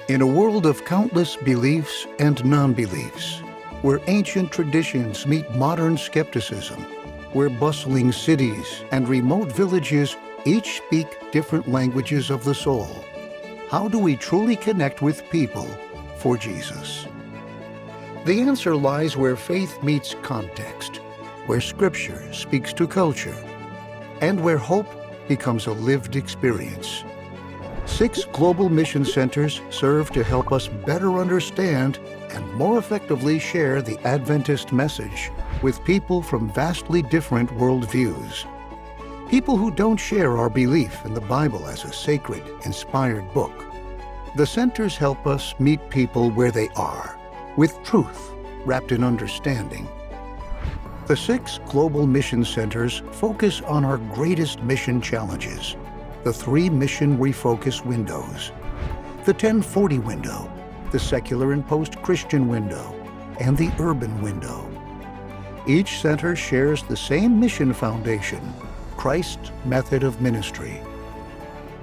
In a world of countless beliefs and non-beliefs, where ancient traditions meet modern skepticism, where bustling cities and remote villages each speak different languages of the soul, how do we truly connect with people for Jesus? The answer lies where faith meets context, where Scripture speaks to culture, and where hope becomes a lived experience. 6 global mission centers serve to help us better understand and more effectively share the Adventist message with people from vastly different worldviews. People who don't share our belief in the Bible as a sacred, inspired book. The centers help us meet people where they are, with truth wrapped in understanding. The 6 global mission centers focus on our greatest mission challenges, the 3 mission refocus windows, the 1040 window, the secular and post-Christian window, and the urban window. Each center shares the same mission foundation, Christ's method of ministry.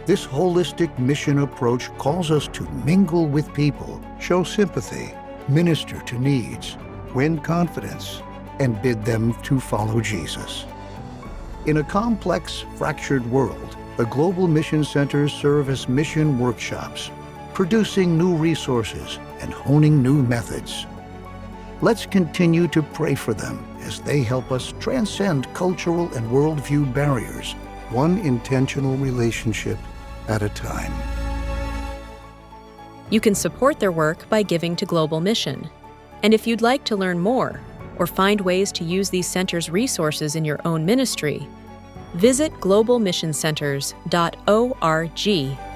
This holistic mission approach calls us to mingle with people, show sympathy, minister to needs, win confidence, and bid them to follow Jesus. In a complex, fractured world, the Global Mission Centers serve as mission workshops, producing new resources and honing new methods. Let's continue to pray for them as they help us transcend cultural and worldview barriers, one intentional relationship at a time. You can support their work by giving to Global Mission. And if you'd like to learn more or find ways to use these centers' resources in your own ministry, visit globalmissioncenters.org.